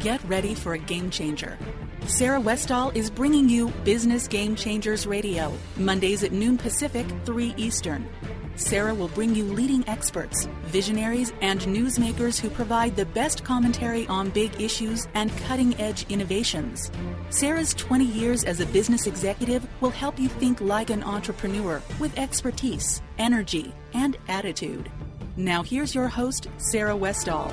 Get ready for a game changer. Sarah Westall is bringing you Business Game Changers Radio, Mondays at noon Pacific, 3 Eastern. Sarah will bring you leading experts, visionaries, and newsmakers who provide the best commentary on big issues and cutting-edge innovations. Sarah's 20 years as a business executive will help you think like an entrepreneur with expertise, energy, and attitude. Now here's your host, Sarah Westall.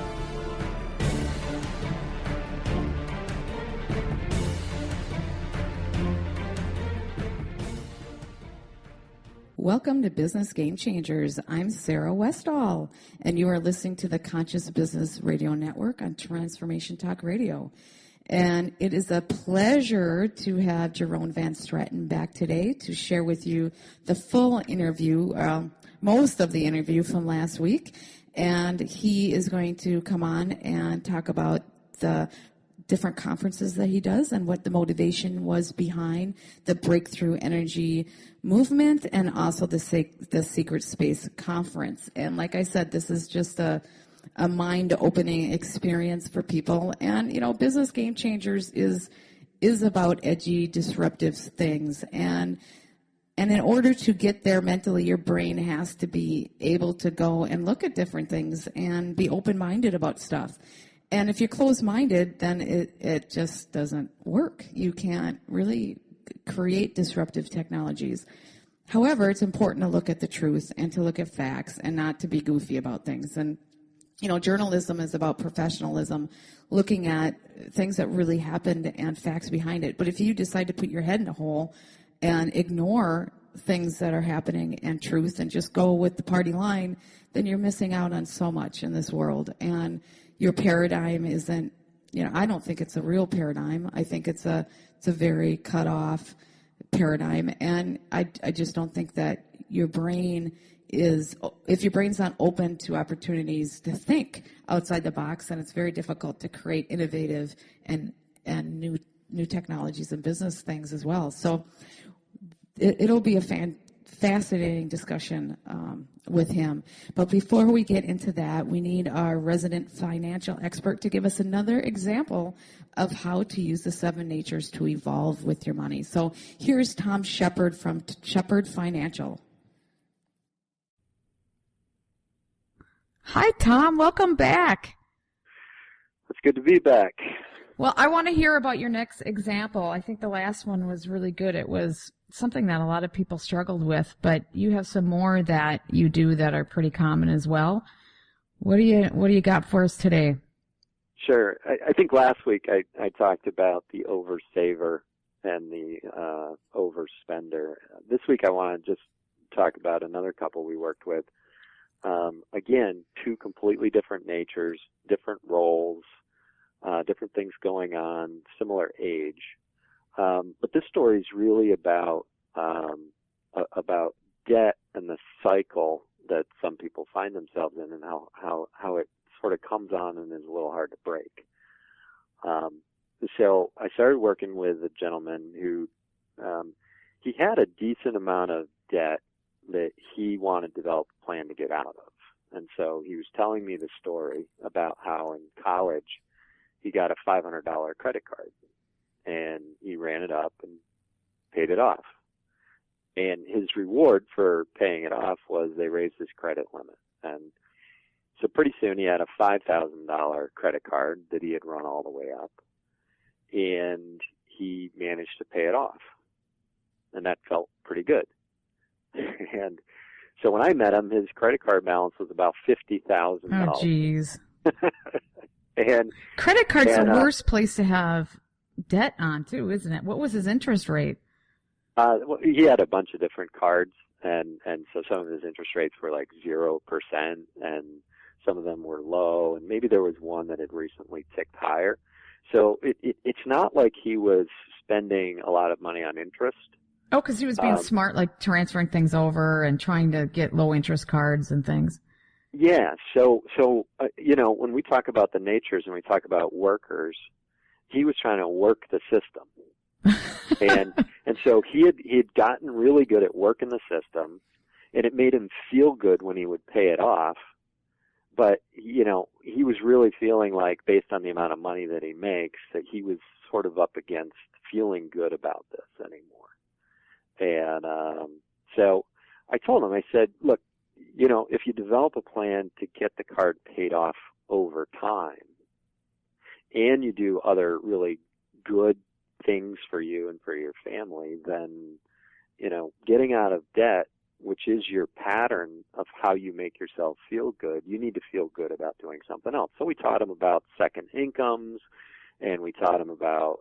Welcome to Business Game Changers. I'm Sarah Westall, and you are listening to the Conscious Business Radio Network on Transformation Talk Radio. And it is a pleasure to have Jerome Van Straten back today to share with you the full interview, most of the interview from last week. And he is going to come on and talk about the different conferences that he does and what the motivation was behind the Breakthrough Energy Movement and also the Secret Space Conference. And like I said, this is just a mind-opening experience for people. And, you know, Business Game Changers is about edgy, disruptive things. And in order to get there mentally, your brain has to be able to go and look at different things and be open-minded about stuff. And if you're closed-minded, then it just doesn't work. You can't really create disruptive technologies. However, it's important to look at the truth and to look at facts and not to be goofy about things. And, you know, journalism is about professionalism, looking at things that really happened and facts behind it. But if you decide to put your head in a hole and ignore things that are happening and truth and just go with the party line, then you're missing out on so much in this world. And your paradigm isn't, you know, I don't think it's a real paradigm. I think it's a very cut off paradigm. And I just don't think that your brain is, if your brain's not open to opportunities to think outside the box, then it's very difficult to create innovative and new technologies and business things as well. So it'll be a fascinating discussion with him. But before we get into that, we need our resident financial expert to give us another example of how to use the 7 natures to evolve with your money. So here's Tom Shepard from Shepard Financial. Hi, Tom. Welcome back. It's good to be back. Well, I want to hear about your next example. I think the last one was really good. It was something that a lot of people struggled with, but you have some more that you do that are pretty common as well. What do you got for us today? Sure. I think last week I talked about the oversaver and the overspender. This week I want to just talk about another couple we worked with. Again, 2 completely different natures, different roles, different things going on, similar age. But this story is really about debt and the cycle that some people find themselves in, and how it sort of comes on and is a little hard to break. So I started working with a gentleman who he had a decent amount of debt that he wanted to develop a plan to get out of. And so he was telling me the story about how in college he got a $500 credit card. And he ran it up and paid it off. And his reward for paying it off was they raised his credit limit. And so pretty soon he had a $5,000 credit card that he had run all the way up. And he managed to pay it off. And that felt pretty good. And so when I met him, his credit card balance was about $50,000. Oh, geez. And credit card's the worst place to have debt on, too, isn't it? What was his interest rate? Well, he had a bunch of different cards, and so some of his interest rates were like 0%, and some of them were low, and maybe there was one that had recently ticked higher. So it's not like he was spending a lot of money on interest. Oh, because he was being smart, like transferring things over and trying to get low-interest cards and things. Yeah, so you know, when we talk about the natures and we talk about workers, he was trying to work the system. and so he had gotten really good at working the system, and it made him feel good when he would pay it off. but he was really feeling like, based on the amount of money that he makes, that he was sort of up against feeling good about this anymore. And so I told him, I said, look, if you develop a plan to get the card paid off over time, and you do other really good things for you and for your family, then, getting out of debt, which is your pattern of how you make yourself feel good, you need to feel good about doing something else. So we taught him about second incomes, and we taught him about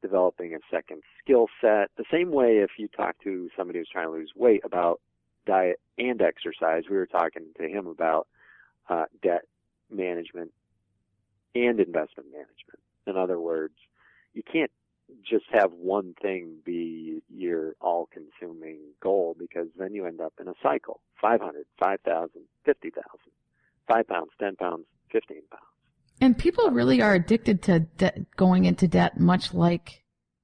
developing a second skill set. The same way if you talk to somebody who's trying to lose weight about diet and exercise, we were talking to him about debt management and investment management. In other words, you can't just have one thing be your all-consuming goal, because then you end up in a cycle. 500, 5,000, 50,000, 5 pounds, 10 pounds, 15 pounds. And people really are addicted to going into debt, much like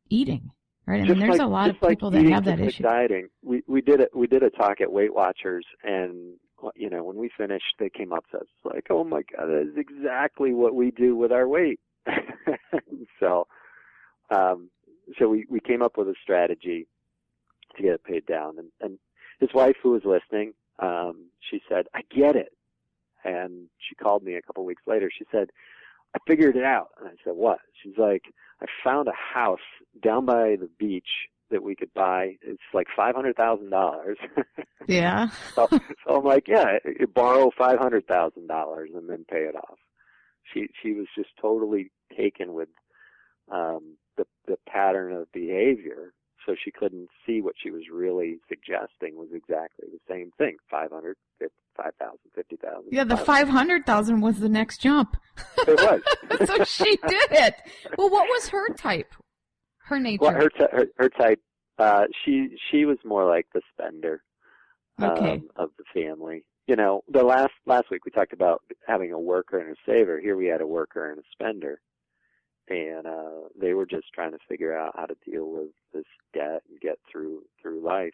eating, right? I mean, there's a lot of people that have that issue. Like dieting. We did a talk at Weight Watchers, and when we finished, they came up to us like, "Oh my God, that is exactly what we do with our weight." So we came up with a strategy to get it paid down, and his wife, who was listening, she said, "I get it." And she called me a couple of weeks later. She said, "I figured it out." And I said, "What?" She's like, "I found a house down by the beach that we could buy. It's like $500,000. Yeah. so I'm like, "Yeah, borrow $500,000 and then pay it off." She was just totally taken with the pattern of behavior, so she couldn't see what she was really suggesting was exactly the same thing: 500, 5,000, 50,000. Yeah, the 500,000 was the next jump. It was. So she did it. Well, what was her type? Her nature? Well, her type, she was more like the spender of the family. The last week we talked about having a worker and a saver. Here we had a worker and a spender. And they were just trying to figure out how to deal with this debt and get through life.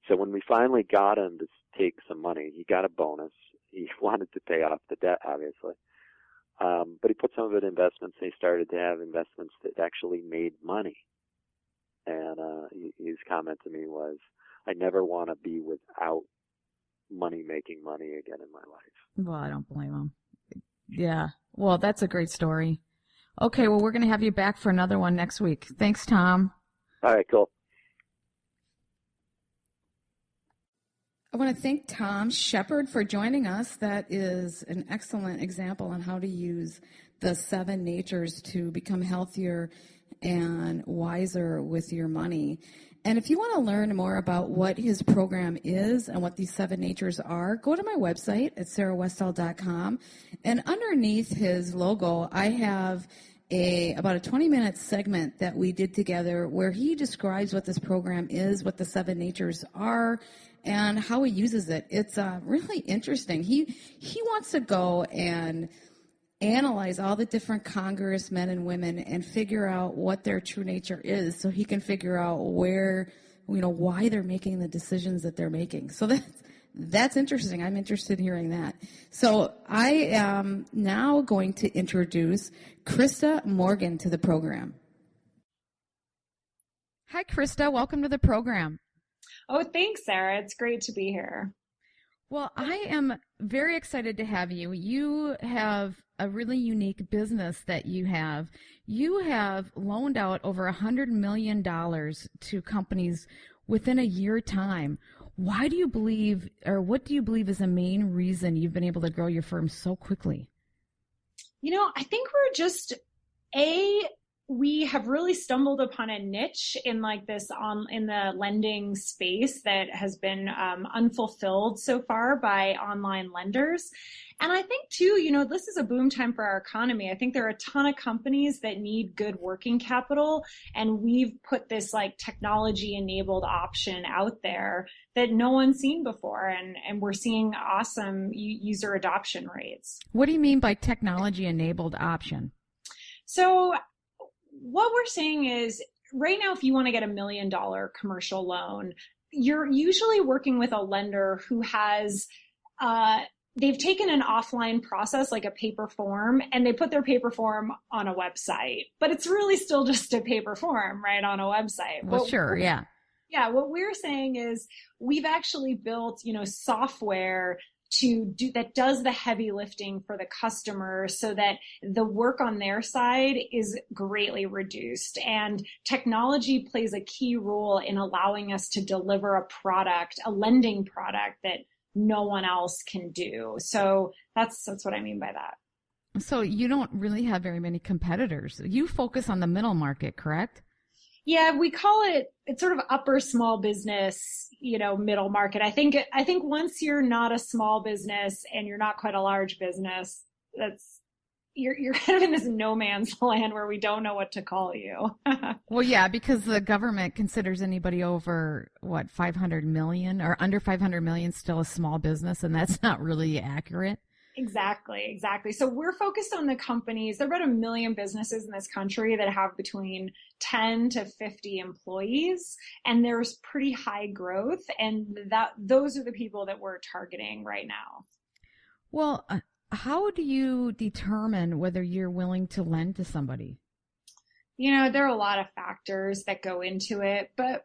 So when we finally got him to take some money, he got a bonus. He wanted to pay off the debt, obviously. But he put some of it in investments, and he started to have investments that actually made money. And his comment to me was, "I never want to be without making money again in my life." Well, I don't blame him. Yeah. Well, that's a great story. Okay, well, we're going to have you back for another one next week. Thanks, Tom. All right, cool. I want to thank Tom Shepard for joining us. That is an excellent example on how to use the 7 natures to become healthier and wiser with your money. And if you want to learn more about what his program is and what these 7 natures are, go to my website at sarahwestall.com. And underneath his logo, I have about a 20-minute segment that we did together where he describes what this program is, what the 7 natures are, and how he uses it. It's really interesting. He wants to go and analyze all the different congressmen and women and figure out what their true nature is, so he can figure out where, why they're making the decisions that they're making. So that's interesting. I'm interested in hearing that. So I am now going to introduce Krista Morgan to the program. Hi, Krista. Welcome to the program. Oh, thanks, Sarah. It's great to be here. Well, I am very excited to have you. You have a really unique business that you have. You have loaned out over $100 million to companies within a year time. Why do you believe, or what do you believe is the main reason you've been able to grow your firm so quickly? I think we're just, we have really stumbled upon a niche in in the lending space that has been unfulfilled so far by online lenders. And I think too, this is a boom time for our economy. I think there are a ton of companies that need good working capital, and we've put this technology enabled option out there that no one's seen before. And we're seeing awesome user adoption rates. What do you mean by technology enabled option? So what we're saying is, right now, if you want to get $1 million commercial loan, you're usually working with a lender who has they've taken an offline process like a paper form and they put their paper form on a website, but it's really still just a paper form, right, on a website. Well, sure, yeah. Yeah, what we're saying is we've actually built, software that does the heavy lifting for the customer so that the work on their side is greatly reduced. And technology plays a key role in allowing us to deliver a lending product that no one else can do. So that's what I mean by that. So you don't really have very many competitors. You focus on the middle market, correct? Yeah, we call it's sort of upper small business, middle market. I think once you're not a small business and you're not quite a large business, you're kind of in this no man's land where we don't know what to call you. Well, yeah, because the government considers anybody over 500 million or under 500 million still a small business, and that's not really accurate. Exactly. So we're focused on the companies. There are about 1 million businesses in this country that have between 10 to 50 employees, and there's pretty high growth, and those are the people that we're targeting right now. Well, how do you determine whether you're willing to lend to somebody? There are a lot of factors that go into it, but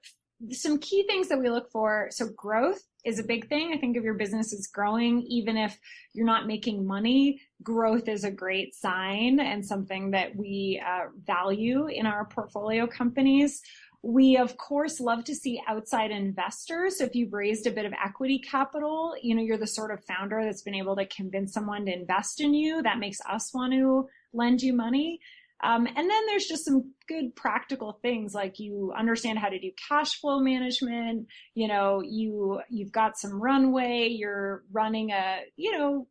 some key things that we look for. So growth is a big thing. I think if your business is growing, even if you're not making money, growth is a great sign and something that we value in our portfolio companies. We, of course, love to see outside investors. So if you've raised a bit of equity capital, you're the sort of founder that's been able to convince someone to invest in you. That makes us want to lend you money. And then there's just some good practical things like you understand how to do cash flow management. You've got some runway. You're running you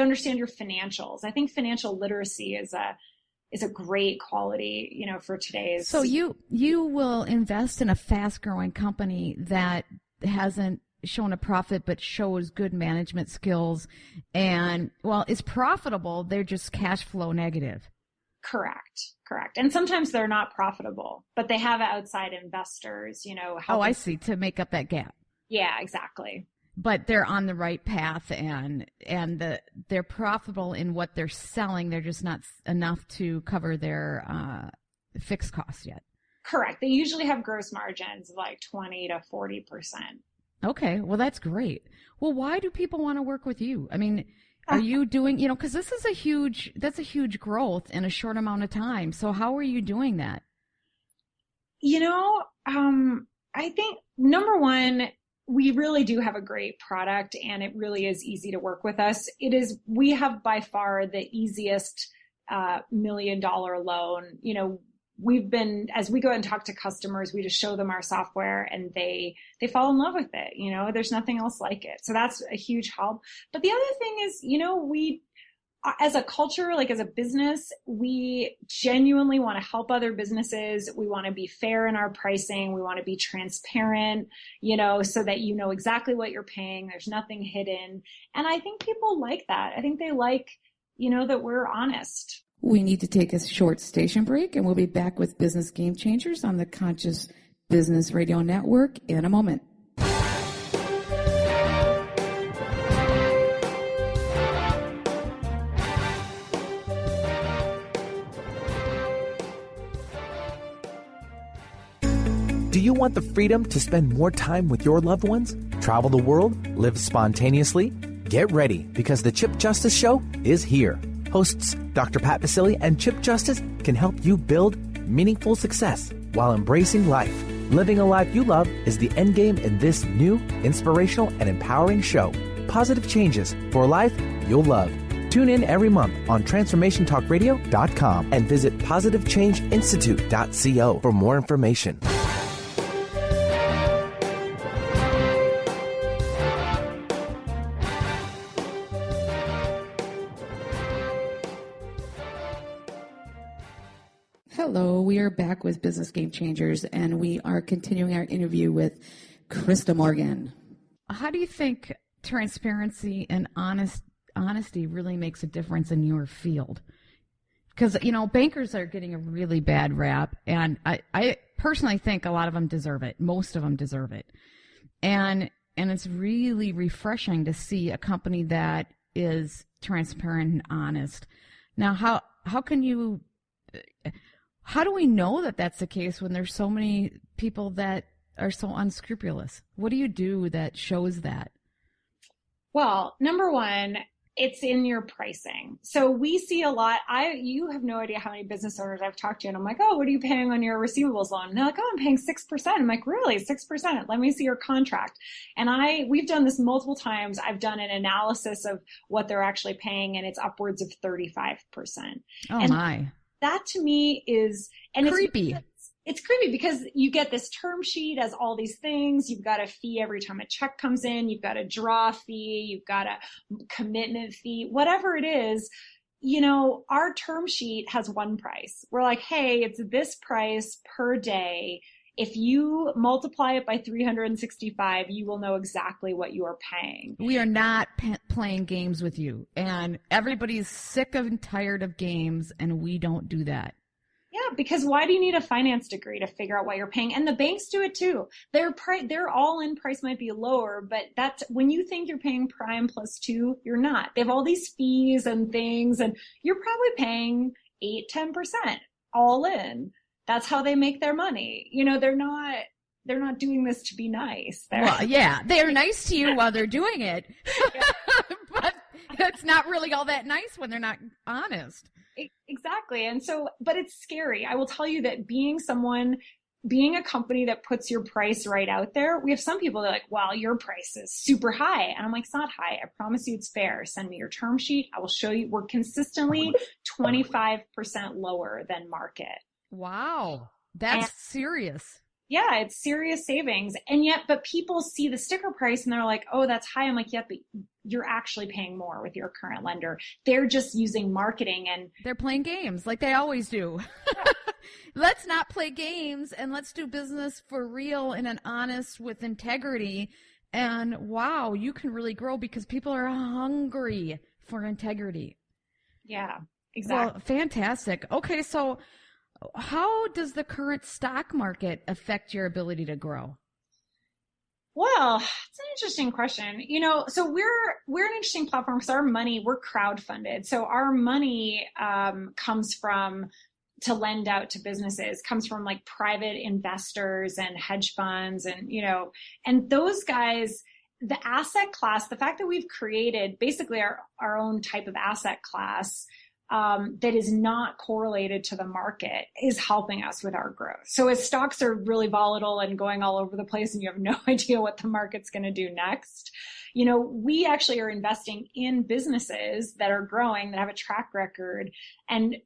understand your financials. I think financial literacy is a great quality, for today's. So you will invest in a fast growing company that hasn't shown a profit but shows good management skills and is profitable. They're just cash flow negative. Correct. And sometimes they're not profitable, but they have outside investors, I see, to make up that gap. Yeah, exactly. But they're on the right path and they're profitable in what they're selling. They're just not enough to cover their fixed costs yet. Correct. They usually have gross margins of like 20 to 40%. Okay. Well, that's great. Well, why do people want to work with you? I mean, are you doing, because this is that's a huge growth in a short amount of time. So how are you doing that? I think number one, we really do have a great product and it really is easy to work with us. We have by far the easiest $1 million loan. As we go and talk to customers, we just show them our software and they fall in love with it. There's nothing else like it. So that's a huge help. But the other thing is, we, as a culture, like as a business, we genuinely want to help other businesses. We want to be fair in our pricing. We want to be transparent, so that you know exactly what you're paying. There's nothing hidden. And I think people like that. I think they like, that we're honest. We need to take a short station break, and we'll be back with Business Game Changers on the Conscious Business Radio Network in a moment. Do you want the freedom to spend more time with your loved ones? Travel the world? Live spontaneously? Get ready, because the Chip Justice Show is here. Hosts Dr. Pat Basile and Chip Justice can help you build meaningful success while embracing life. Living a life you love is the end game in this new, inspirational, and empowering show. Positive changes for a life you'll love. Tune in every month on TransformationTalkRadio.com and visit PositiveChangeInstitute.co for more information. Hello, we are back with Business Game Changers, and we are continuing our interview with Krista Morgan. How do you think transparency and honesty really makes a difference in your field? Because, bankers are getting a really bad rap, and I personally think a lot of them deserve it. Most of them deserve it. And and it's really refreshing to see a company that is transparent and honest. Now, how do we know that that's the case when there's so many people that are so unscrupulous? What do you do that shows that? Well, number one, it's in your pricing. So we see a lot. You have no idea how many business owners I've talked to, and I'm like, oh, what are you paying on your receivables loan? And they're like, oh, I'm paying 6%. I'm like, really? 6%? Let me see your contract. And we've done this multiple times. I've done an analysis of what they're actually paying, and it's upwards of 35%. Oh, and my. That to me is creepy. It's creepy because you get this term sheet as all these things. You've got a fee every time a check comes in. You've got a draw fee. You've got a commitment fee, whatever it is. Our term sheet has one price. We're like, hey, it's this price per day. If you multiply it by 365, you will know exactly what you are paying. We are not playing games with you. And everybody's sick and tired of games, and we don't do that. Yeah, because why do you need a finance degree to figure out what you're paying? And the banks do it too. Their all-in price might be lower, but that's when you think you're paying prime plus 2, you're not. They have all these fees and things, and you're probably paying 8-10% all in. That's how they make their money. They're not doing this to be nice. Well, yeah, they're nice to you while they're doing it, but it's not really all that nice when they're not honest. Exactly. And so, but it's scary. I will tell you that being a company that puts your price right out there, we have some people that are like, well, your price is super high. And I'm like, it's not high. I promise you it's fair. Send me your term sheet. I will show you. We're consistently 25% lower than market. Wow. That's serious. Yeah, it's serious savings. But people see the sticker price and they're like, oh, that's high. I'm like, yeah, but you're actually paying more with your current lender. They're just using marketing and they're playing games like they always do. Let's not play games and let's do business for real and an honest with integrity. And wow, you can really grow because people are hungry for integrity. Yeah, exactly. Well, fantastic. Okay, so how does the current stock market affect your ability to grow? Well, it's an interesting question. So we're an interesting platform because we're crowdfunded. So our money comes from to lend out to businesses, comes from like private investors and hedge funds and those guys, the asset class, the fact that we've created basically our own type of asset class that is not correlated to the market is helping us with our growth. So as stocks are really volatile and going all over the place and you have no idea what the market's going to do next, we actually are investing in businesses that are growing, that have a track record, and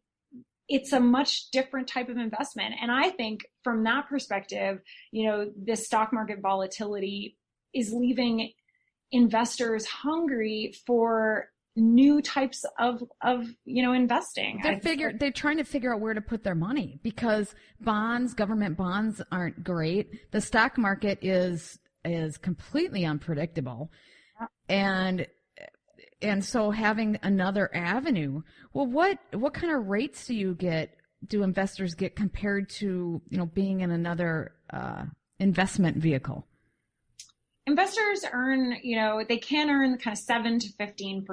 it's a much different type of investment. And I think from that perspective, this stock market volatility is leaving investors hungry for new types of investing. They're trying to figure out where to put their money because government bonds aren't great. The stock market is completely unpredictable. And so having another avenue, well, what kind of rates do investors get compared to, being in another investment vehicle? Investors earn, they can earn kind of 7 to 15%.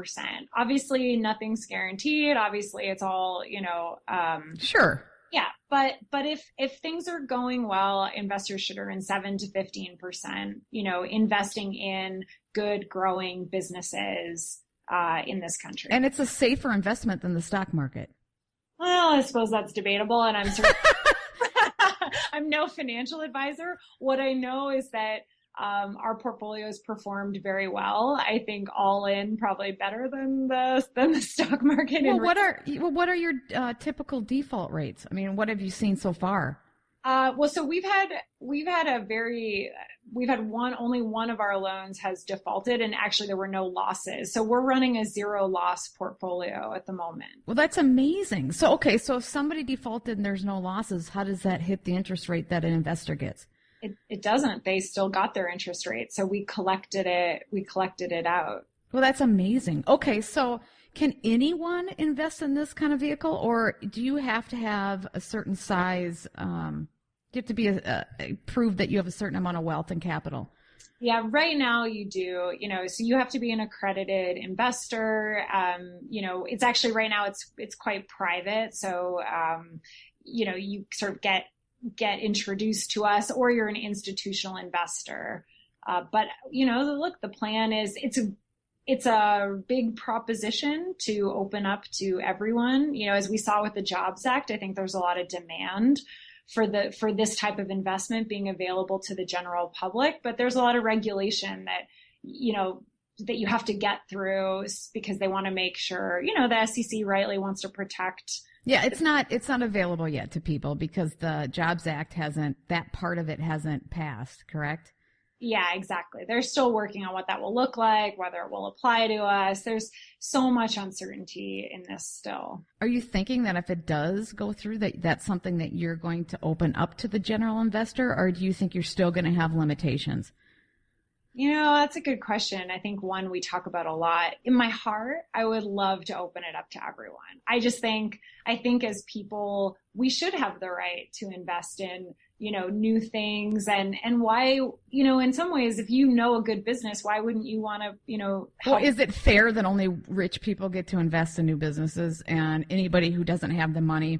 Obviously, nothing's guaranteed. Obviously, it's all, Sure. Yeah, but if things are going well, investors should earn 7 to 15%. Investing in good, growing businesses in this country. And it's a safer investment than the stock market. Well, I suppose that's debatable, and I'm no financial advisor. What I know is that our portfolios performed very well. I think all in probably better than the stock market. Well, what are your typical default rates? I mean, what have you seen so far? So we've had only one of our loans has defaulted, and actually there were no losses. So we're running a 0 loss portfolio at the moment. Well, that's amazing. So if somebody defaulted and there's no losses, how does that hit the interest rate that an investor gets? It doesn't. They still got their interest rate. So we collected it out. Well, that's amazing. Okay. So can anyone invest in this kind of vehicle, or do you have to have a certain size? Do you have to be prove that you have a certain amount of wealth and capital? Yeah, right now you do, so you have to be an accredited investor. It's actually right now it's quite private. So, you sort of get introduced to us, or you're an institutional investor. But look, the plan is it's a big proposition to open up to everyone. As we saw with the Jobs Act, I think there's a lot of demand for this type of investment being available to the general public, but there's a lot of regulation that you have to get through, because they want to make sure, the SEC rightly wants to protect. Yeah, it's not available yet to people because the Jobs Act that part of it hasn't passed, correct? Yeah, exactly. They're still working on what that will look like, whether it will apply to us. There's so much uncertainty in this still. Are you thinking that if it does go through, that's something that you're going to open up to the general investor, or do you think you're still going to have limitations? That's a good question. I think one we talk about a lot. In my heart, I would love to open it up to everyone. I think as people, we should have the right to invest in, new things, and why, in some ways, if a good business, why wouldn't you want to, help? Well, is it fair that only rich people get to invest in new businesses and anybody who doesn't have the money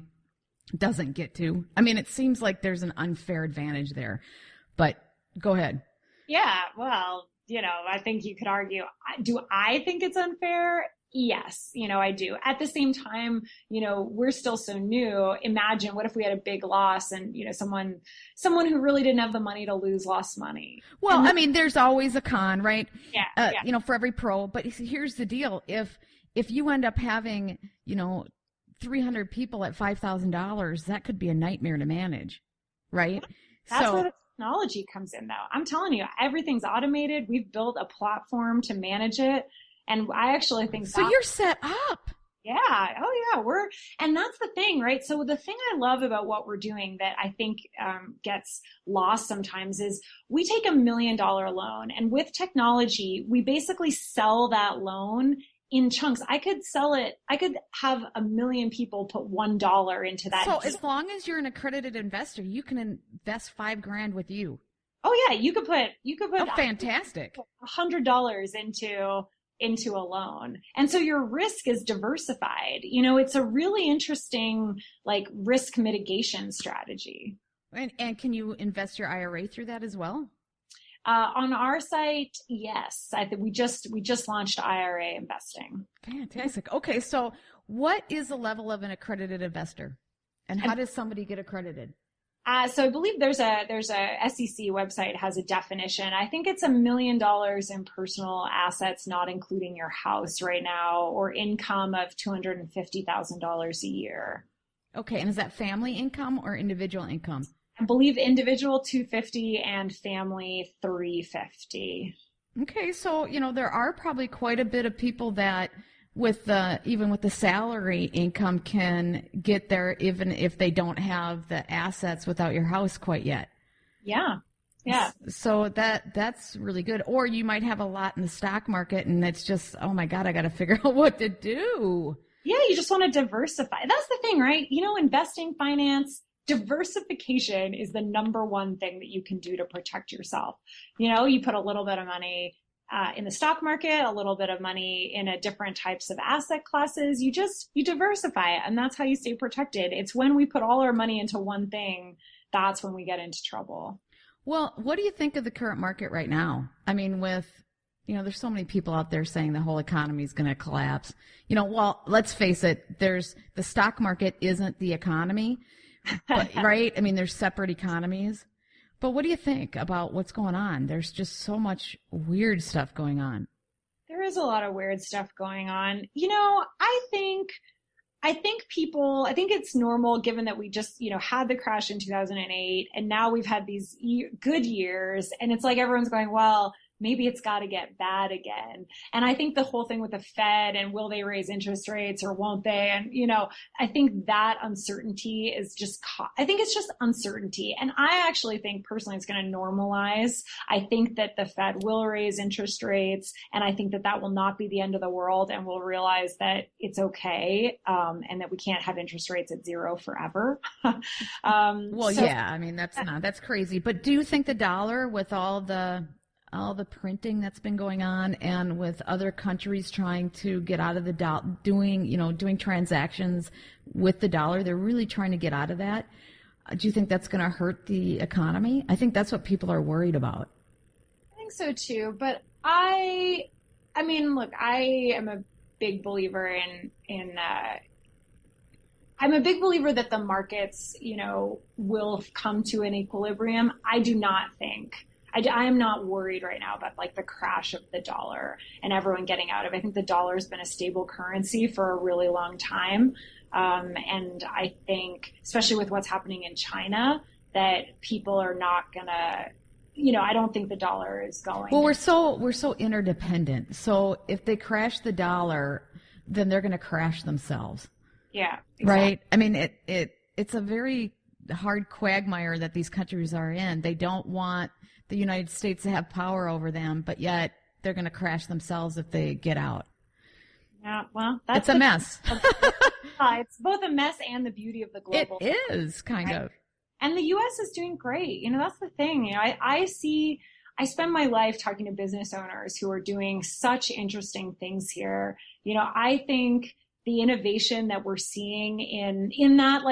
doesn't get to? I mean, it seems like there's an unfair advantage there, but go ahead. Yeah, well, I think you could argue, do I think it's unfair? Yes, I do. At the same time, we're still so new. Imagine what if we had a big loss and, someone who really didn't have the money to lose lost money. Well, there's always a con, right? Yeah. For every pro. But here's the deal. If you end up having, 300 people at $5,000, that could be a nightmare to manage, right? That's where the technology comes in, though. I'm telling you, everything's automated. We've built a platform to manage it. And I actually think so. You're set up. Yeah. Oh, yeah. And that's the thing, right? So the thing I love about what we're doing that I think gets lost sometimes is we take $1 million loan, and with technology, we basically sell that loan in chunks. I could sell it. I could have 1 million people put $1 into that. So as long as you're an accredited investor, you can invest $5,000 with you. Oh yeah, you could put. Oh, fantastic. $100 into a loan. And so your risk is diversified. It's a really interesting risk mitigation strategy. And can you invest your IRA through that as well? On our site, yes. I think we just launched IRA investing. Fantastic. Okay, so what is the level of an accredited investor, and how does somebody get accredited? So I believe there's a SEC website has a definition. I think it's $1 million in personal assets, not including your house right now, or income of $250,000 a year. Okay, and is that family income or individual income? I believe individual $250 and family $350. Okay, so there are probably quite a bit of people that even with the salary income can get there even if they don't have the assets without your house quite yet. Yeah. Yeah. So that's really good. Or you might have a lot in the stock market and it's just, oh my God, I got to figure out what to do. Yeah, you just want to diversify. That's the thing, right? Investing, finance, diversification is the number one thing that you can do to protect yourself. You put a little bit of money in the stock market, a little bit of money in a different types of asset classes. You diversify it, and that's how you stay protected. It's when we put all our money into one thing, that's when we get into trouble. Well, what do you think of the current market right now? There's so many people out there saying the whole economy is going to collapse. Well, let's face it, the stock market isn't the economy, but, right? There's separate economies. But what do you think about what's going on? There's just so much weird stuff going on. There is a lot of weird stuff going on. I think it's normal given that we just, had the crash in 2008 and now we've had these good years, and it's like everyone's going, well, maybe it's got to get bad again. And I think the whole thing with the Fed and will they raise interest rates or won't they? And, I think that uncertainty is I think it's just uncertainty. And I actually think personally it's going to normalize. I think that the Fed will raise interest rates, and I think that will not be the end of the world, and we'll realize that it's okay, and that we can't have interest rates at zero forever. That's crazy. But do you think the dollar with all the all the printing that's been going on, and with other countries trying to get out of the dollar, doing transactions with the dollar, they're really trying to get out of that. Do you think that's going to hurt the economy? I think that's what people are worried about. I think so too, but I mean, look, I am a big believer I'm a big believer that the markets, will come to an equilibrium. I do not think, I am not worried right now about like the crash of the dollar and everyone getting out of it. I think the dollar has been a stable currency for a really long time. And I think, especially with what's happening in China, that people are not gonna, I don't think the dollar is going. Well, we're so interdependent. So if they crash the dollar, then they're going to crash themselves. Yeah. Exactly. Right. I mean, it's a very hard quagmire that these countries are in. They don't want the United States to have power over them, but yet they're going to crash themselves if they get out. Yeah. Well, it's a mess. It's both a mess and the beauty of the global. It is kind of. And the U.S. is doing great. That's the thing. I spend my life talking to business owners who are doing such interesting things here. I think the innovation that we're seeing in that,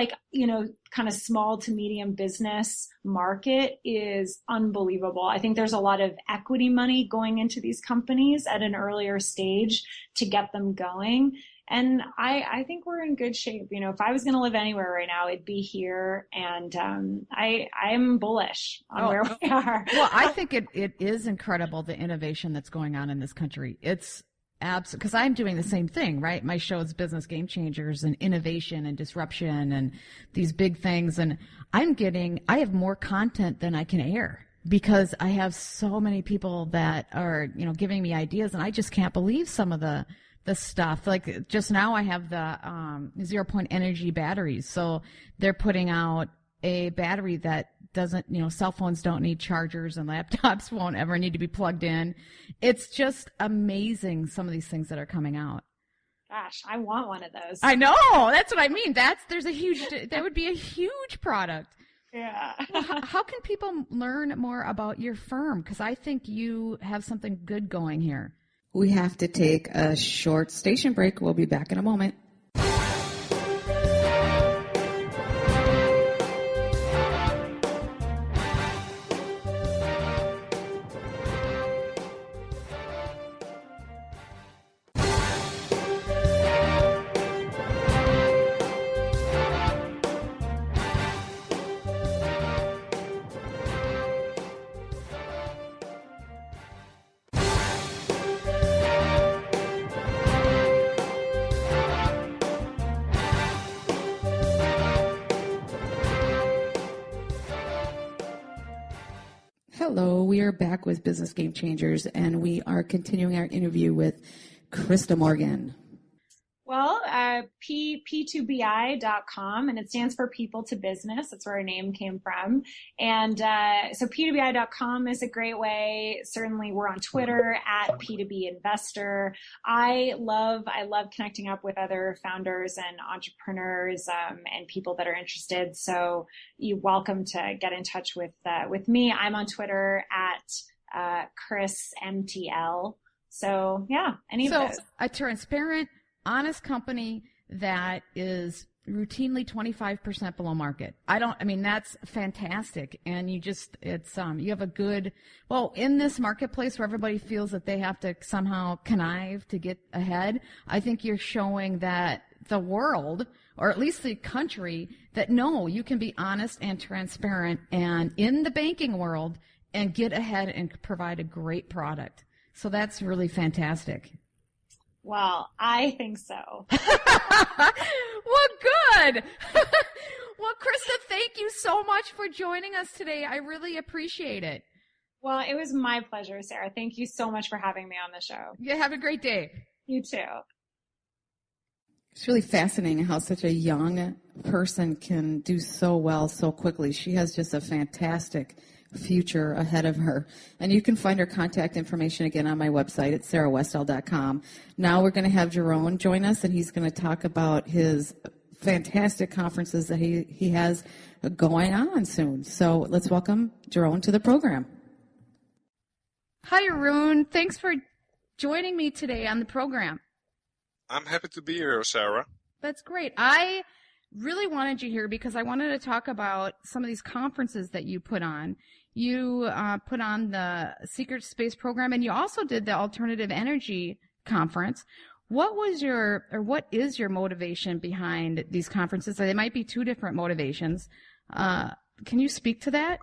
kind of small to medium business market is unbelievable. I think there's a lot of equity money going into these companies at an earlier stage to get them going. And I think we're in good shape. If I was going to live anywhere right now, it'd be here. And I'm bullish on where we are. Well, I think it is incredible, the innovation that's going on in this country. It's absolutely, because I'm doing the same thing, right? My show is Business Game Changers and innovation and disruption and these big things. And I have more content than I can air because I have so many people that are, giving me ideas, and I just can't believe some of the stuff. Like just now I have the 0-point energy batteries. So they're putting out a battery that doesn't, cell phones don't need chargers and laptops won't ever need to be plugged in. It's just amazing, some of these things that are coming out. Gosh, I want one of those. I know. That's what I mean. That would be a huge product. Yeah. How can people learn more about your firm? Because I think you have something good going here. We have to take a short station break. We'll be back in a moment. Hello, we are back with Business Game Changers, and we are continuing our interview with Krista Morgan. Well, p2bi.com, and it stands for People to Business. That's where our name came from. And so p2bi.com is a great way. Certainly, we're on Twitter at P2B Investor. I love connecting up with other founders and entrepreneurs and people that are interested. So you're welcome to get in touch with me. I'm on Twitter at ChrisMTL. So yeah, any of those. A transparent, honest company that is routinely 25% below market. That's fantastic. And you have a good, in this marketplace where everybody feels that they have to somehow connive to get ahead, I think you're showing that the world, or at least the country, that no, you can be honest and transparent and in the banking world and get ahead and provide a great product. So that's really fantastic. Well, I think so. Well, good. Well, Krista, thank you so much for joining us today. I really appreciate it. Well, it was my pleasure, Sarah. Thank you so much for having me on the show. Yeah, have a great day. You too. It's really fascinating how such a young person can do so well so quickly. She has just a fantastic future ahead of her. And you can find her contact information again on my website at sarahwestall.com. Now we're going to have Jerome join us, and he's going to talk about his fantastic conferences that he has going on soon. So let's welcome Jerome to the program. Hi, Arun. Thanks for joining me today on the program. I'm happy to be here, Sarah. That's great. I really wanted you here because I wanted to talk about some of these conferences that you put on. You put on the Secret Space Program, and you also did the Alternative Energy Conference. What is your motivation behind these conferences? They might be two different motivations. Can you speak to that?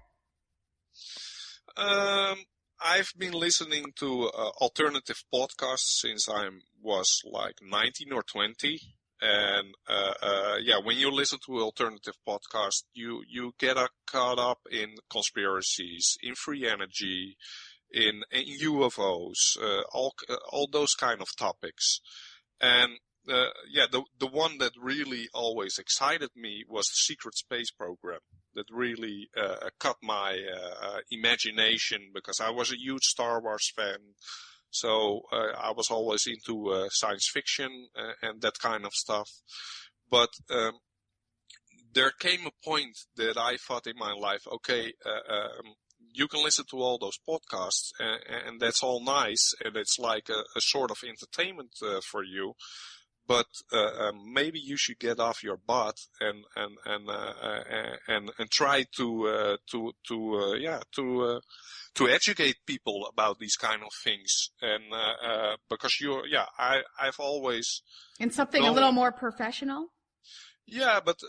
I've been listening to alternative podcasts since I was like 19 or 20. And when you listen to alternative podcasts, you get caught up in conspiracies, in free energy, in UFOs, all those kind of topics. And the one that really always excited me was the Secret Space Program. That really caught my imagination because I was a huge Star Wars fan. So I was always into science fiction and that kind of stuff. But there came a point that I thought in my life, okay, you can listen to all those podcasts and that's all nice. And it's like a sort of entertainment for you. But maybe you should get off your butt and try to educate people about these kind of things. And because I've always and something a little more professional. Yeah, but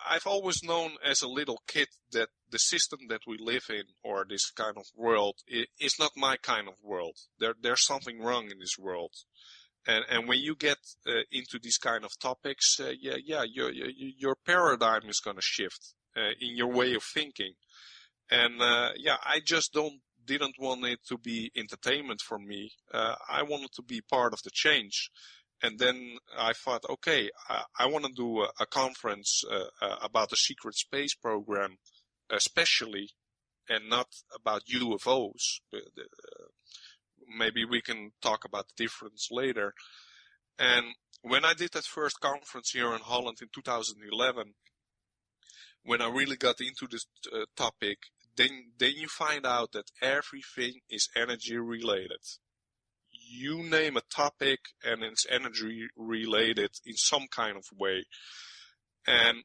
I've always known as a little kid that the system that we live in, or this kind of world, is not my kind of world. There's something wrong in this world. And when you get into these kind of topics, your paradigm is going to shift in your way of thinking. And I just didn't want it to be entertainment for me. I wanted to be part of the change. And then I thought, okay, I want to do a conference about the Secret Space Program, especially, and not about UFOs. Maybe we can talk about the difference later. And when I did that first conference here in Holland in 2011, when I really got into this topic, then you find out that everything is energy related. You name a topic and it's energy related in some kind of way. And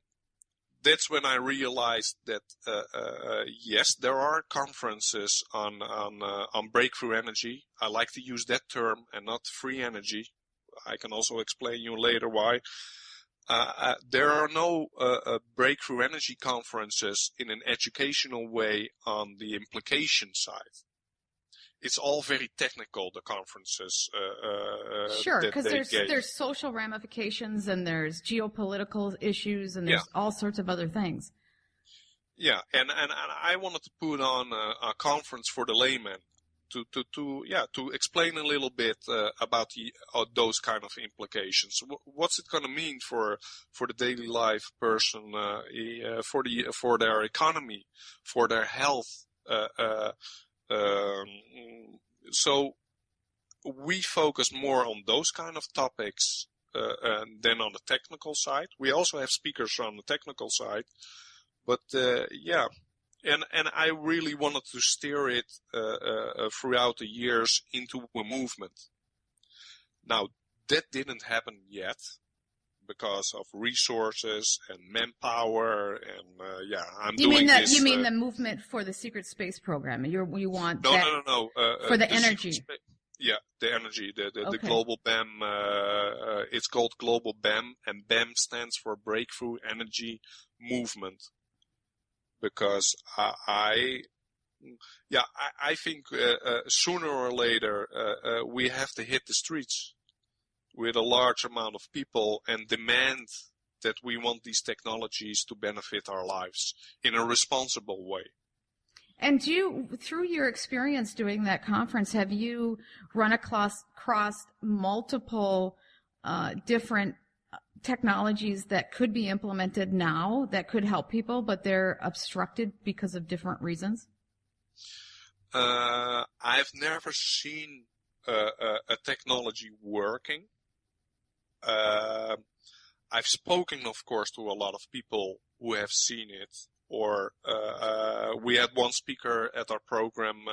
that's when I realized that yes, there are conferences on breakthrough energy. I like to use that term and not free energy. I can also explain you later why. There are no breakthrough energy conferences in an educational way on the implication side. It's all very technical, the conferences. Sure, because there's social ramifications and there's geopolitical issues and there's all sorts of other things. Yeah, and I wanted to put on a conference for the layman to explain a little bit about those kind of implications. What's it going to mean for the daily life person, for their economy, for their health? So we focus more on those kind of topics than on the technical side. We also have speakers on the technical side, but and I really wanted to steer it throughout the years into a movement. Now that didn't happen yet because of resources and manpower, and I'm doing this. You mean the movement for the Secret Space Program? You want no, that no, for the energy? The energy, the Okay. global BAM. It's called Global BAM, and BAM stands for Breakthrough Energy Movement. Because I think sooner or later we have to hit the streets with a large amount of people and demand that we want these technologies to benefit our lives in a responsible way. And through your experience doing that conference, have you run across multiple different technologies that could be implemented now that could help people, but they're obstructed because of different reasons? I've never seen a technology working. I've spoken, of course, to a lot of people who have seen it or we had one speaker at our program,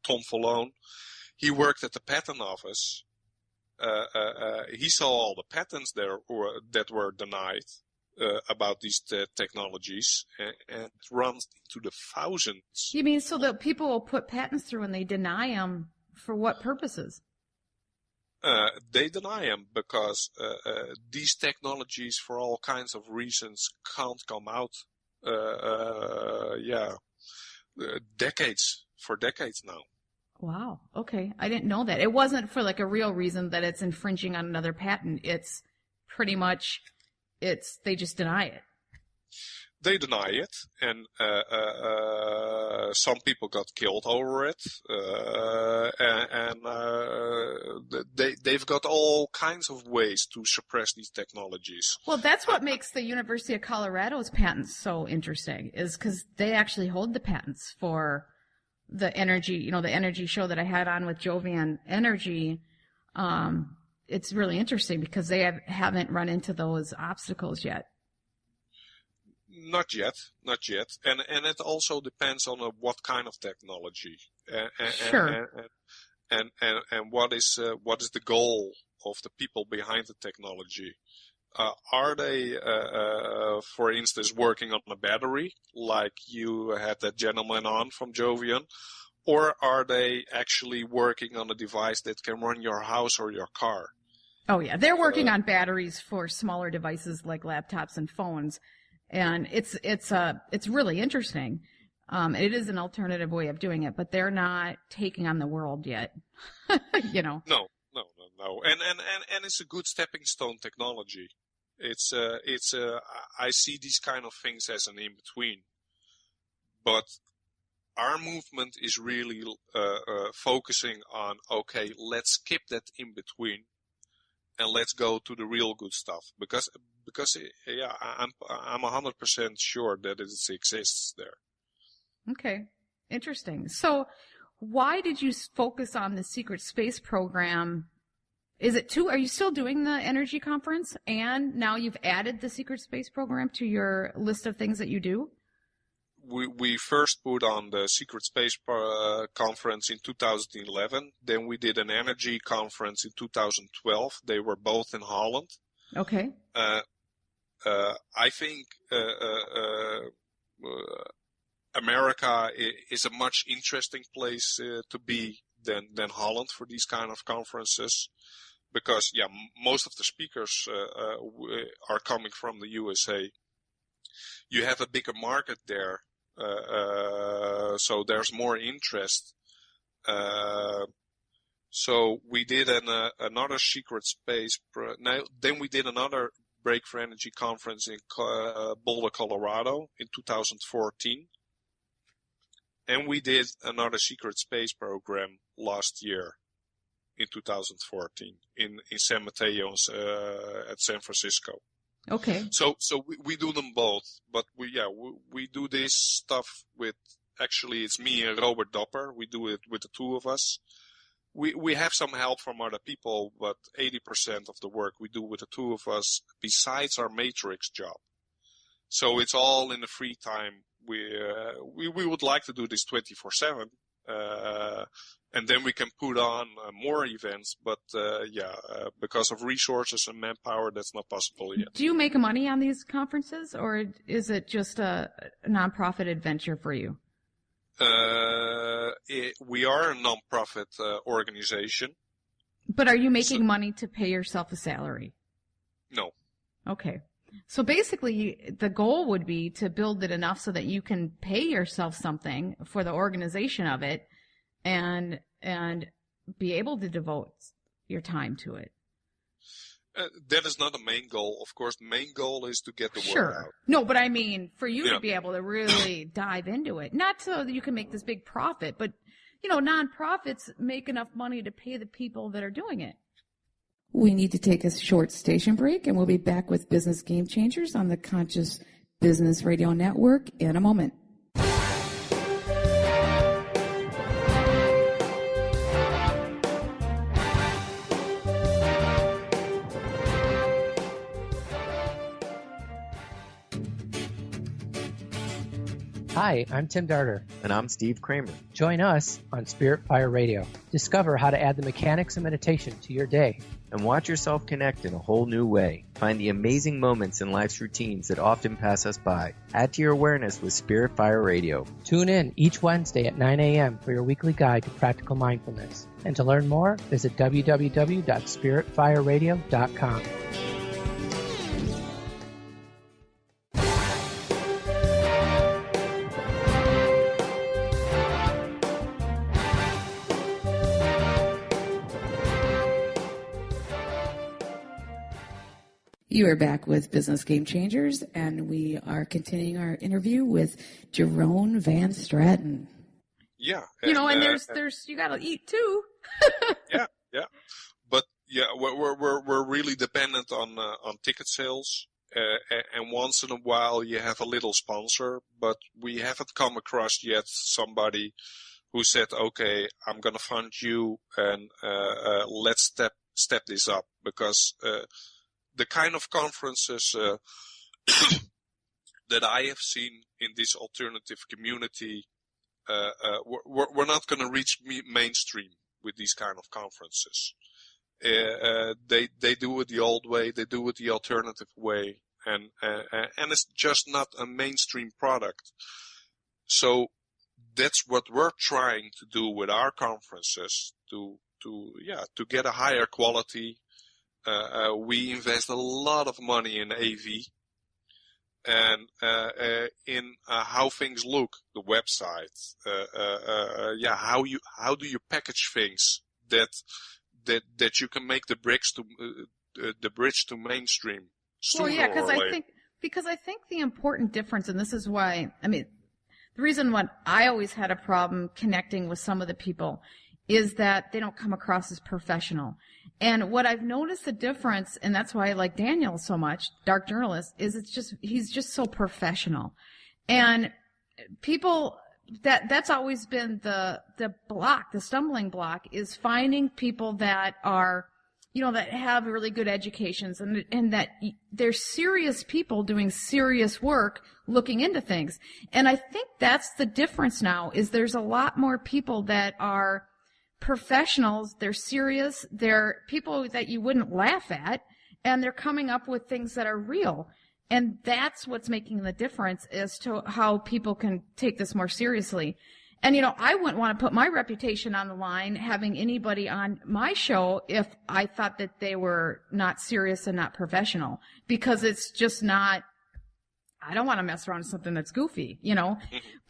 Tom Falone. He worked at the patent office. He saw all the patents there that were denied about these technologies, and it runs into the thousands. You mean so that people will put patents through and they deny them for what purposes? They deny them because these technologies, for all kinds of reasons, can't come out. For decades now. Wow. Okay. I didn't know that. It wasn't for like a real reason that it's infringing on another patent. It's pretty much, they just deny it. They deny it, and some people got killed over it, and they've got all kinds of ways to suppress these technologies. Well, that's what makes the University of Colorado's patents so interesting, is because they actually hold the patents for the energy, the energy show that I had on with Jovian Energy. It's really interesting because they haven't run into those obstacles yet. Not yet. And it also depends on what kind of technology. Sure. And what is the goal of the people behind the technology? Are they, for instance, working on a battery, like you had that gentleman on from Jovian? Or are they actually working on a device that can run your house or your car? Oh, yeah. They're working on batteries for smaller devices like laptops and phones. And it's really interesting. It is an alternative way of doing it, but they're not taking on the world yet. No. And it's a good stepping stone technology. I see these kind of things as an in-between. But our movement is really focusing on, okay, let's skip that in-between and let's go to the real good stuff. Because I'm 100% sure that it exists there. Okay. Interesting. So why did you focus on the secret space program? Are you still doing the energy conference, and now you've added the secret space program to your list of things that you do? We first put on the secret space conference in 2011. Then we did an energy conference in 2012. They were both in Holland. Okay. I think America is a much interesting place to be than Holland for these kind of conferences. Because, most of the speakers are coming from the USA. You have a bigger market there, so there's more interest. So we did another secret space. Then we did another Break for Energy conference in Boulder, Colorado in 2014. And we did another secret space program last year. In 2014, in San Mateo at San Francisco. Okay. So we do them both, but we do this stuff with, actually it's me and Robert Dopper. We do it with the two of us. We have some help from other people, but 80% of the work we do with the two of us, besides our matrix job. So it's all in the free time. We would like to do this 24/7. And then we can put on more events, but because of resources and manpower, that's not possible yet. Do you make money on these conferences, or is it just a nonprofit adventure for you? We are a nonprofit organization. But are you making money to pay yourself a salary? No. Okay. So basically, the goal would be to build it enough so that you can pay yourself something for the organization of it, and be able to devote your time to it. That is not the main goal. Of course, the main goal is to get the word out. No, but I mean, for you to be able to really dive into it, not so that you can make this big profit, but, nonprofits make enough money to pay the people that are doing it. We need to take a short station break, and we'll be back with Business Game Changers on the Conscious Business Radio Network in a moment. Hi, I'm Tim Darter. And I'm Steve Kramer. Join us on Spirit Fire Radio. Discover how to add the mechanics of meditation to your day. And watch yourself connect in a whole new way. Find the amazing moments in life's routines that often pass us by. Add to your awareness with Spirit Fire Radio. Tune in each Wednesday at 9 a.m. for your weekly guide to practical mindfulness. And to learn more, visit www.spiritfireradio.com. You are back with Business Game Changers, and we are continuing our interview with Jerome Van Straten. Yeah. And there's you got to eat too. yeah. But yeah, we're really dependent on ticket sales, and once in a while you have a little sponsor, but we haven't come across yet somebody who said, okay, I'm going to fund you, and let's step this up, because the kind of conferences that I have seen in this alternative community, we're not going to reach mainstream with these kind of conferences. They do it the old way, they do it the alternative way, and it's just not a mainstream product. So that's what we're trying to do with our conferences to get a higher quality. We invest a lot of money in AV and in how things look, the website. How do you package things that you can make the bridge to mainstream sooner or later. Because I think the important difference, and this is why, the reason why I always had a problem connecting with some of the people is that they don't come across as professional. And what I've noticed the difference, and that's why I like Daniel so much, Dark Journalist, is he's just so professional. And people, that's always been the stumbling block, is finding people that are, that have really good educations and that they're serious people doing serious work looking into things. And I think that's the difference now, is there's a lot more people that are professionals, they're serious, they're people that you wouldn't laugh at, and they're coming up with things that are real. And that's what's making the difference as to how people can take this more seriously. And, I wouldn't want to put my reputation on the line having anybody on my show if I thought that they were not serious and not professional, because it's just not, I don't want to mess around with something that's goofy,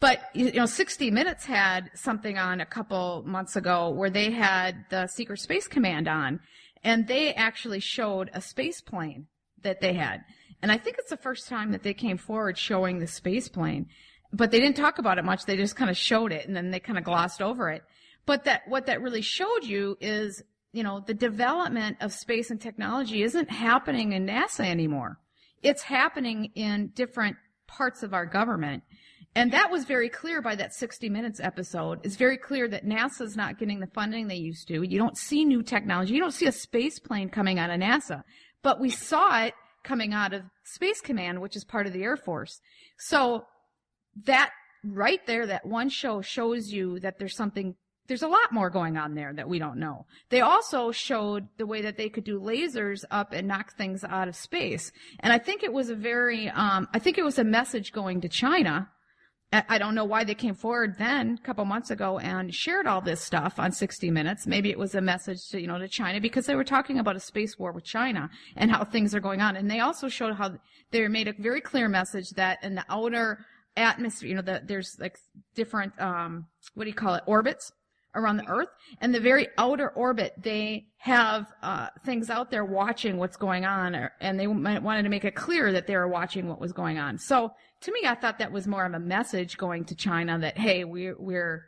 But, 60 Minutes had something on a couple months ago where they had the Secret Space Command on, and they actually showed a space plane that they had. And I think it's the first time that they came forward showing the space plane. But they didn't talk about it much. They just kind of showed it, and then they kind of glossed over it. But what that really showed you is, the development of space and technology isn't happening in NASA anymore. It's happening in different parts of our government. And that was very clear by that 60 Minutes episode. It's very clear that NASA's not getting the funding they used to. You don't see new technology. You don't see a space plane coming out of NASA. But we saw it coming out of Space Command, which is part of the Air Force. So that right there, that one show shows you that there's a lot more going on there that we don't know. They also showed the way that they could do lasers up and knock things out of space. And I think it was a message going to China. I don't know why they came forward then, a couple months ago, and shared all this stuff on 60 Minutes. Maybe it was a message to, to China, because they were talking about a space war with China and how things are going on. And they also showed how they made a very clear message that in the outer atmosphere, there's like different, orbits around the Earth. And the very outer orbit, they have things out there watching what's going on, and they wanted to make it clear that they were watching what was going on. So to me, I thought that was more of a message going to China that, hey, we're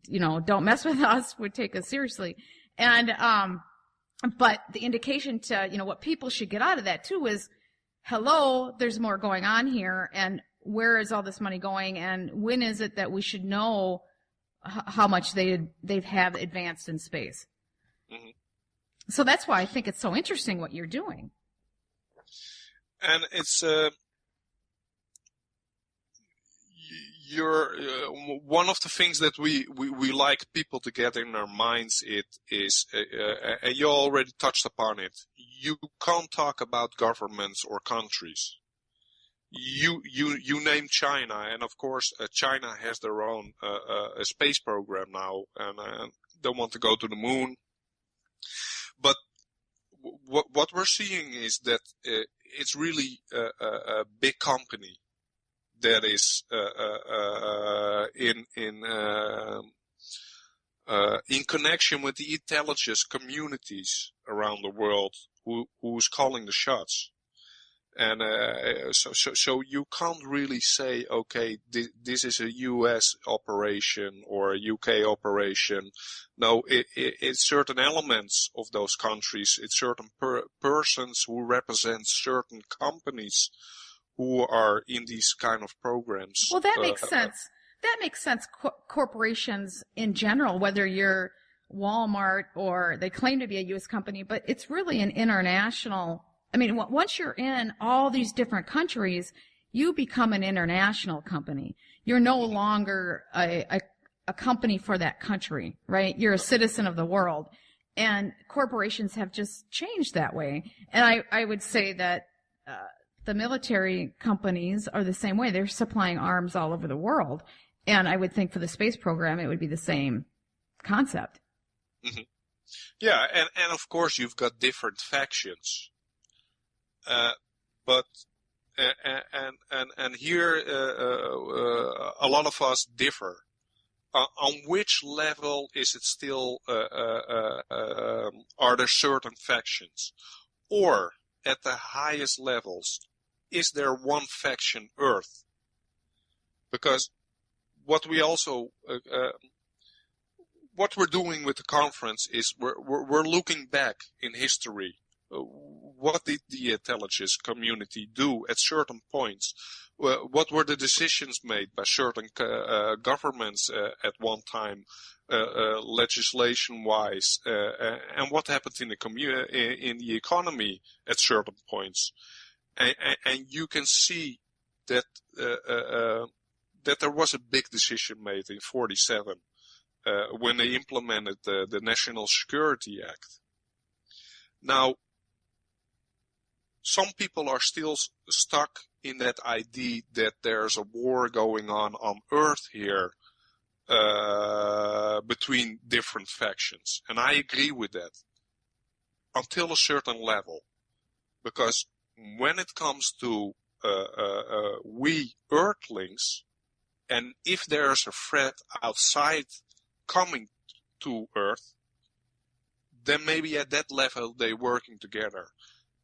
don't mess with us, we take us seriously. And but the indication to, what people should get out of that too is, hello, there's more going on here, and where is all this money going, and when is it that we should know how much they have advanced in space? Mm-hmm. So that's why I think it's so interesting what you're doing. And it's one of the things that we like people to get in their minds is and you already touched upon it. You can't talk about governments or countries. You name China, and of course China has their own a space program now, and they want to go to the moon. But what we're seeing is that it's really a big company that is in connection with the intelligence communities around the world who's calling the shots. And so you can't really say, okay, this is a U.S. operation or a U.K. operation. No, it's certain elements of those countries. It's certain persons who represent certain companies who are in these kind of programs. Well, that makes sense. That makes sense. Corporations in general, whether you're Walmart or they claim to be a U.S. company, but it's really an international. I mean, once you're in all these different countries, you become an international company. You're no longer a company for that country, right? You're a citizen of the world. And corporations have just changed that way. And I would say that the military companies are the same way. They're supplying arms all over the world. And I would think for the space program, it would be the same concept. Mm-hmm. Yeah, and of course you've got different factions. But here a lot of us differ. On which level is it still? Are there certain factions, or at the highest levels, is there one faction, Earth? Because what we also what we're doing with the conference is we're looking back in history. What did the intelligence community do at certain points? What were the decisions made by certain governments at one time, legislation-wise, and what happened in the economy at certain points? And you can see that that there was a big decision made in '47 when they implemented the National Security Act. Now, some people are still stuck in that idea that there's a war going on Earth here between different factions. And I agree with that until a certain level. Because when it comes to we Earthlings, and if there's a threat outside coming to Earth, then maybe at that level they're working together.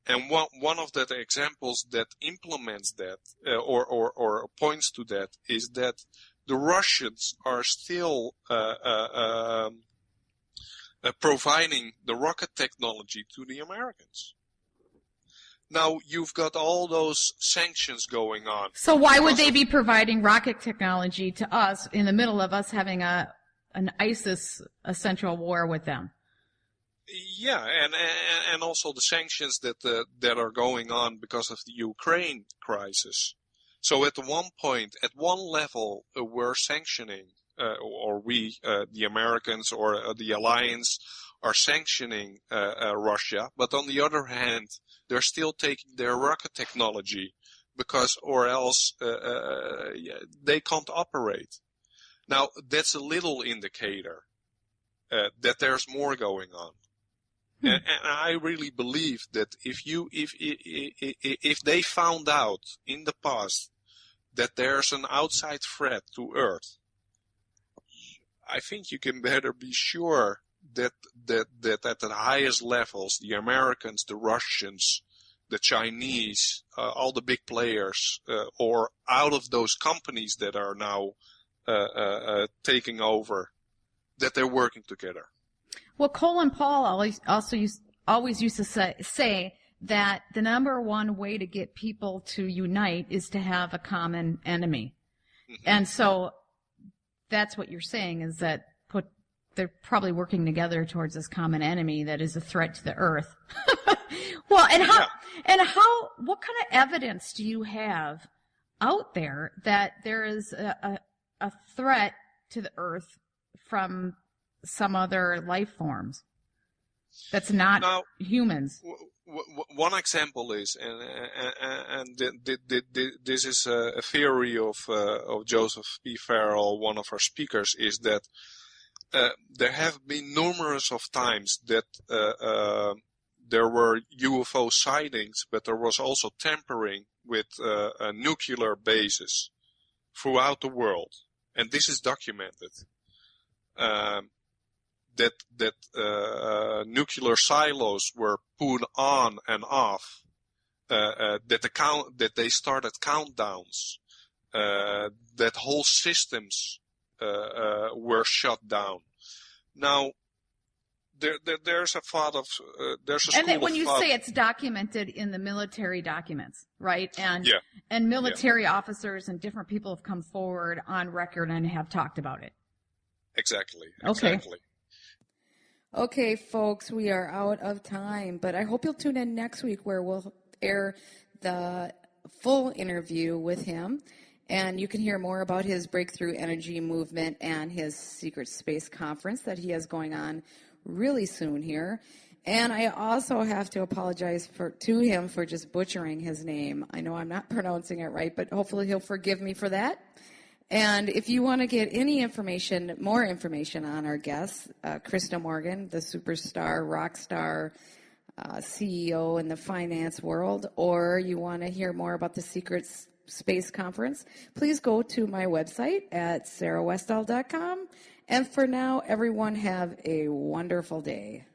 And one of the examples that implements that or points to that is that the Russians are still providing the rocket technology to the Americans. Now, you've got all those sanctions going on. So why would they be providing rocket technology to us in the middle of us having an ISIS central war with them? Yeah, and also the sanctions that are going on because of the Ukraine crisis. So at one point, at one level, we're sanctioning, or we, the Americans or the alliance, are sanctioning Russia. But on the other hand, they're still taking their rocket technology because, or else they can't operate. Now that's a little indicator that there's more going on. And I really believe that if they found out in the past that there's an outside threat to Earth, I think you can better be sure that at the highest levels, the Americans, the Russians, the Chinese, all the big players, or out of those companies that are now taking over, that they're working together. Well, Colin Powell always used to say that the number one way to get people to unite is to have a common enemy. Mm-hmm. And so that's what you're saying is that they're probably working together towards this common enemy that is a threat to the Earth. Well, what kind of evidence do you have out there that there is a threat to the Earth from some other life forms that's not humans? One example is, this is a theory of Joseph P. Farrell, one of our speakers, is that there have been numerous of times that there were UFO sightings, but there was also tampering with nuclear bases throughout the world, and this is documented. That nuclear silos were put on and off, that they started countdowns, that whole systems were shut down. Now, there's a thought of there's a school and when of you thought. say it's documented in the military documents, right? And Yeah. and military officers and different people have come forward on record and have talked about it. Exactly. Okay. Okay, folks, we are out of time, but I hope you'll tune in next week where we'll air the full interview with him, and you can hear more about his breakthrough energy movement and his secret space conference that he has going on really soon here. And I also have to apologize to him for just butchering his name. I know I'm not pronouncing it right, but hopefully he'll forgive me for that. And if you want to get any information, more information on our guests, Krista Morgan, the superstar, rock star, CEO in the finance world, or you want to hear more about the Secret Space Conference, please go to my website at sarahwestall.com. And for now, everyone have a wonderful day.